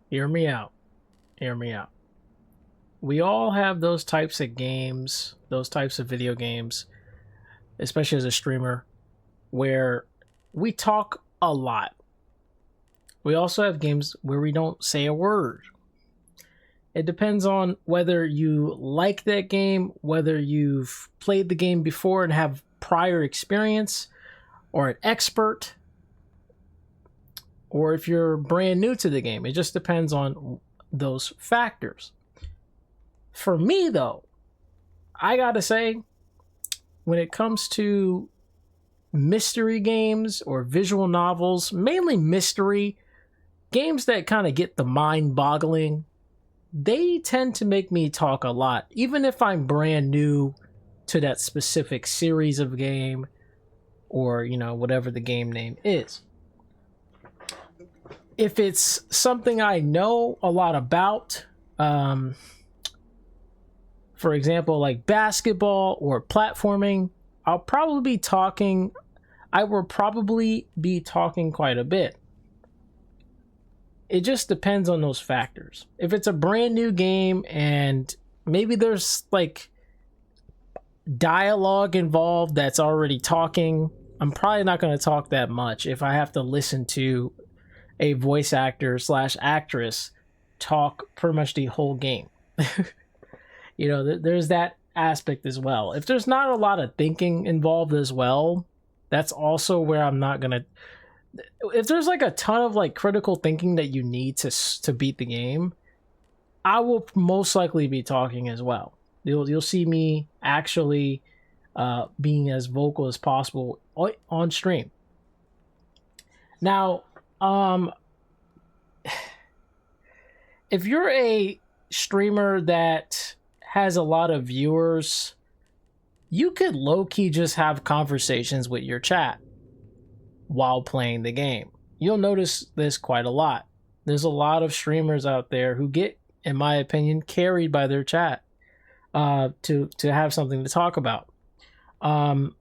Hear me out. Hear me out. We all have those types of games, those types of video games, especially as a streamer, where we talk a lot. We also have games where we don't say a word. It depends on whether you like that game, whether you've played the game before and have prior experience, or an expert, or if you're brand new to the game. It just depends on those factors. For me, though, I gotta say, when it comes to mystery games or visual novels, mainly mystery, games that kind of get the mind boggling, they tend to make me talk a lot, even if I'm brand new to that specific series of game or, whatever the game name is. If it's something I know a lot about, for example, like basketball or platforming, I will probably be talking quite a bit. It just depends on those factors. If it's a brand new game and maybe there's like dialogue involved that's already talking, I'm probably not going to talk that much if I have to listen to a voice actor / actress talk pretty much the whole game. There's that aspect as well. If there's not a lot of thinking involved as well, that's also where I'm not going to... If there's like a ton of like critical thinking that you need to beat the game, I will most likely be talking as well. You'll see me actually being as vocal as possible on stream. Now, if you're a streamer that has a lot of viewers, you could low-key just have conversations with your chat while playing the game. You'll notice this quite a lot. There's a lot of streamers out there who get, in my opinion, carried by their chat to have something to talk about. But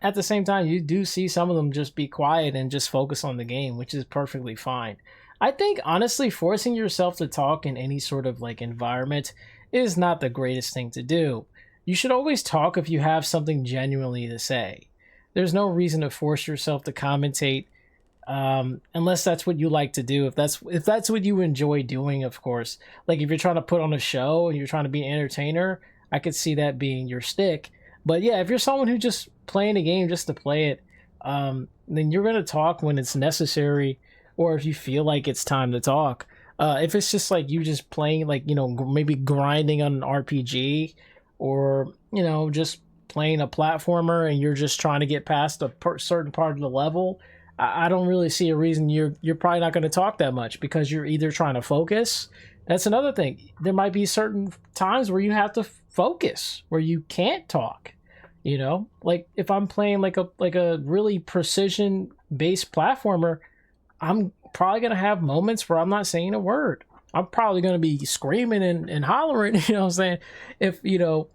at the same time, you do see some of them just be quiet and just focus on the game, which is perfectly fine. I think, honestly, forcing yourself to talk in any sort of like environment is not the greatest thing to do. You should always talk if you have something genuinely to say. There's no reason to force yourself to commentate unless that's what you like to do. If that's what you enjoy doing, of course. Like if you're trying to put on a show and you're trying to be an entertainer, I could see that being your stick. But yeah, if you're someone who's just playing a game just to play it, then you're going to talk when it's necessary or if you feel like it's time to talk. If it's just like you just playing, like, maybe grinding on an RPG or, just playing a platformer and you're just trying to get past a certain part of the level, I don't really see a reason you're probably not going to talk that much because you're either trying to focus. That's another thing. There might be certain times where you have to focus, where you can't talk. Like if I'm playing like a really precision based platformer, I'm probably going to have moments where I'm not saying a word. I'm probably going to be screaming and hollering, you know what I'm saying?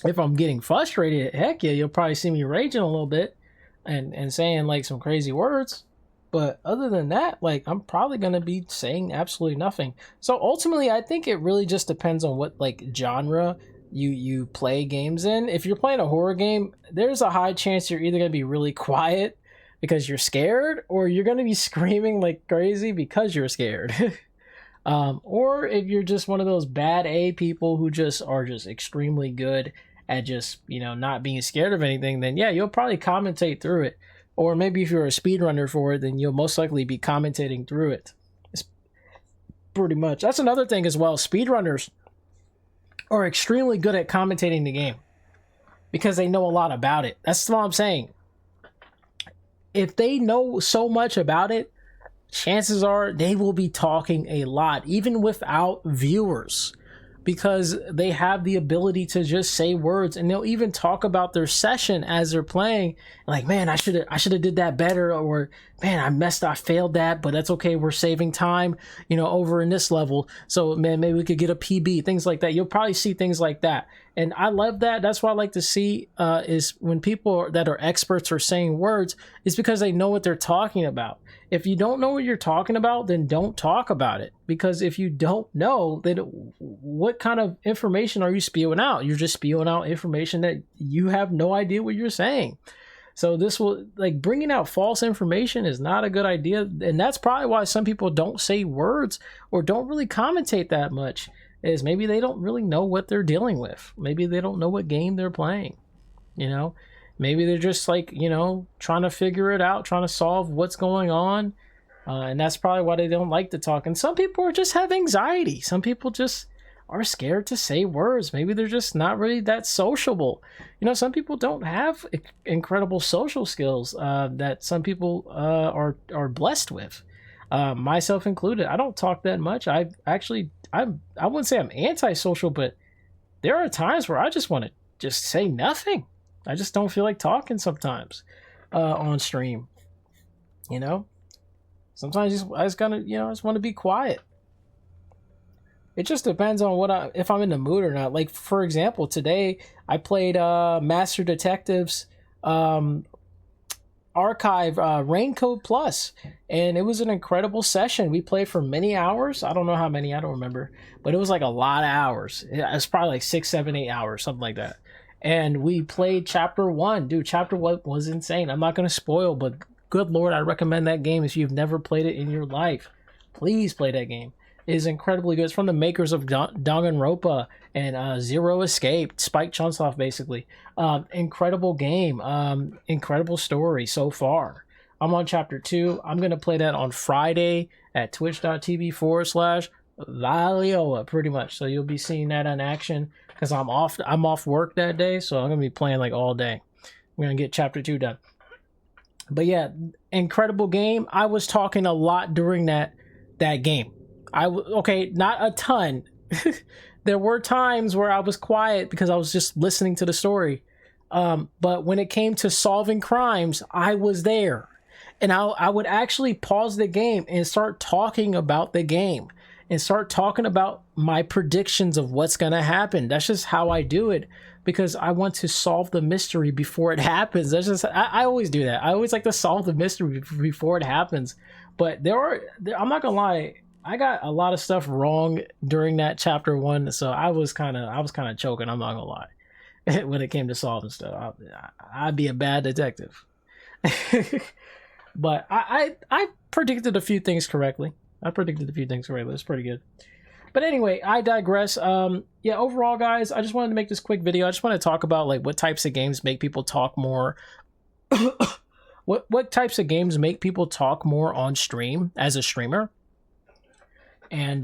If I'm getting frustrated, heck yeah, you'll probably see me raging a little bit and saying like some crazy words. But other than that, like I'm probably going to be saying absolutely nothing. So ultimately, I think it really just depends on what like genre you play games in. If you're playing a horror game, there's a high chance you're either going to be really quiet because you're scared, or you're going to be screaming like crazy because you're scared. Or if you're just one of those bad A people who just are just extremely good at just, not being scared of anything, then yeah, you'll probably commentate through it. Or maybe if you're a speedrunner for it, then you'll most likely be commentating through it. It's pretty much. That's another thing as well. Speedrunners are extremely good at commentating the game because they know a lot about it. That's what I'm saying. If they know so much about it, chances are they will be talking a lot, even without viewers, because they have the ability to just say words, and they'll even talk about their session as they're playing. Like, man, I should have did that better, or man, I failed that, but that's okay. We're saving time, over in this level. So man, maybe we could get a PB, things like that. You'll probably see things like that. And I love that. That's what I like to see, is when people that are experts are saying words, is because they know what they're talking about. If you don't know what you're talking about, then don't talk about it. Because if you don't know, then what kind of information are you spewing out? You're just spewing out information that you have no idea what you're saying. So this will, like, bringing out false information is not a good idea. And that's probably why some people don't say words or don't really commentate that much, is maybe they don't really know what they're dealing with. Maybe they don't know what game they're playing, you know? Maybe they're just like, you know, trying to figure it out, trying to solve what's going on. And that's probably why they don't like to talk. And some people just have anxiety. Some people just are scared to say words. Maybe they're just not really that sociable. You know, some people don't have incredible social skills that some people are blessed with, myself included. I don't talk that much. I wouldn't say I'm antisocial, but there are times where I just want to just say nothing. I just don't feel like talking sometimes on stream. You know, sometimes I just gotta, you know, I just want to be quiet. It just depends on if I'm in the mood or not. Like, for example, today I played Master Detective's Archive Raincoat Plus, and it was an incredible session. We played for many hours. I don't know how many, I don't remember, but it was like a lot of hours. It's probably like 6, 7, 8 hours, something like that. And we played chapter 1. Dude, chapter 1 was insane. I'm not going to spoil, but good Lord, I recommend that game if you've never played it in your life. Please play that game. It is incredibly good. It's from the makers of Danganronpa and Zero Escape, Spike Chunsoft, basically. Incredible game. Incredible story so far. I'm on chapter 2. I'm going to play that on Friday at twitch.tv/Valioa, pretty much. So you'll be seeing that in action because I'm off work that day, so I'm going to be playing like all day. We're going to get chapter 2 done. But yeah, incredible game. I was talking a lot during that game. Okay, not a ton. There were times where I was quiet because I was just listening to the story. But when it came to solving crimes, I was there. And I would actually pause the game and start talking about the game and start talking about my predictions of what's going to happen. That's just how I do it, because I want to solve the mystery before it happens. That's just, I always do that. I always like to solve the mystery before it happens. But I'm not going to lie, I got a lot of stuff wrong during that chapter 1, so I was kind of choking. I'm not gonna lie, when it came to solving stuff. I'd be a bad detective. But I predicted a few things correctly. It's pretty good. But anyway, I digress. Yeah, overall, guys, I just wanted to make this quick video. I just want to talk about like what types of games make people talk more. What types of games make people talk more on stream as a streamer. And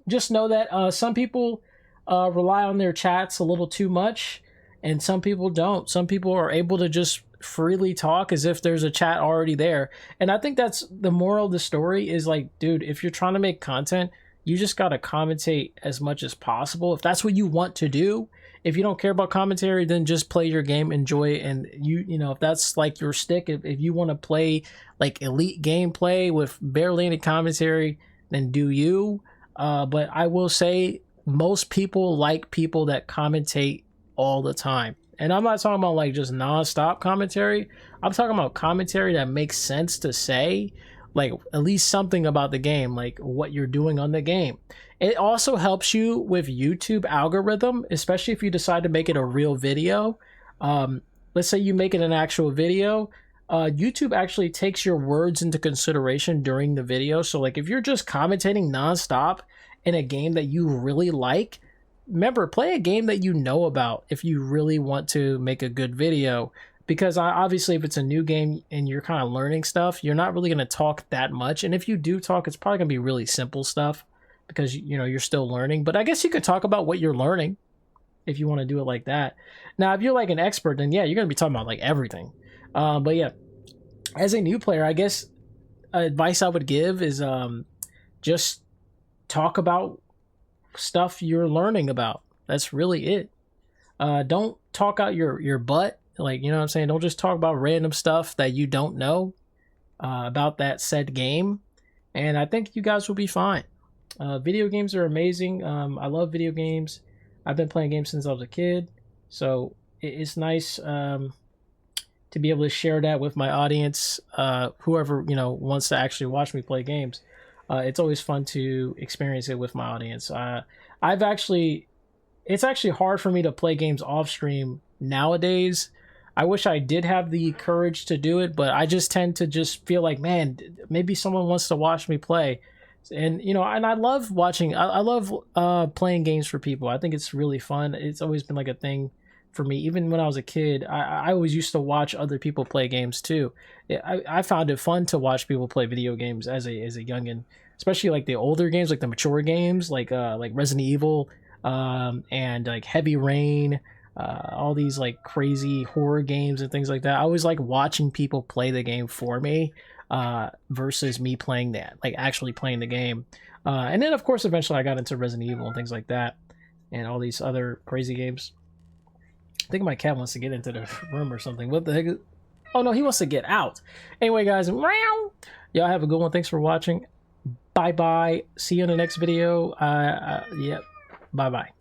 just know that some people rely on their chats a little too much, and some people don't. Some people are able to just freely talk as if there's a chat already there. And I think that's the moral of the story, is like, dude, if you're trying to make content, you just got to commentate as much as possible. If that's what you want to do. If you don't care about commentary, then just play your game, enjoy it. And you know, if that's like your stick, if you want to play like elite gameplay with barely any commentary, then do you. But I will say most people like people that commentate all the time. And I'm not talking about like just non-stop commentary. I'm talking about commentary that makes sense to say, like at least something about the game, like what you're doing on the game. It also helps you with YouTube algorithm, especially if you decide to make it a real video. Let's say you make it an actual video. YouTube actually takes your words into consideration during the video. So like if you're just commentating nonstop in a game that you really like, remember, play a game that you know about if you really want to make a good video. Because obviously if it's a new game and you're kind of learning stuff, you're not really going to talk that much. And if you do talk, it's probably going to be really simple stuff, because you know you're still learning. But I guess you could talk about what you're learning if you want to do it like that. Now, if you're like an expert, then yeah, you're going to be talking about like everything. But yeah, as a new player, I guess advice I would give is just talk about stuff you're learning about. That's really it. Don't talk out your butt. Like, you know what I'm saying? Don't just talk about random stuff that you don't know about that said game. And I think you guys will be fine. Video games are amazing. I love video games. I've been playing games since I was a kid, so it's nice to be able to share that with my audience, whoever wants to actually watch me play games. It's always fun to experience it with my audience. It's actually hard for me to play games off stream nowadays. I wish I did have the courage to do it, but I just tend to just feel like, man, maybe someone wants to watch me play. And and I love watching. I love playing games for people. I think it's really fun. It's always been like a thing for me. Even when I was a kid, I always used to watch other people play games too. I found it fun to watch people play video games as a youngin, especially like the older games, like the mature games, like Resident Evil, and like Heavy Rain. All these like crazy horror games and things like that. I always like watching people play the game for me, versus me playing that, like actually playing the game. And then of course eventually I got into Resident Evil and things like that, and all these other crazy games. I think my cat wants to get into the room or something. What the heck? Oh no, he wants to get out. Anyway, guys, y'all have a good one. Thanks for watching. Bye bye. See you in the next video. Yep. Bye bye.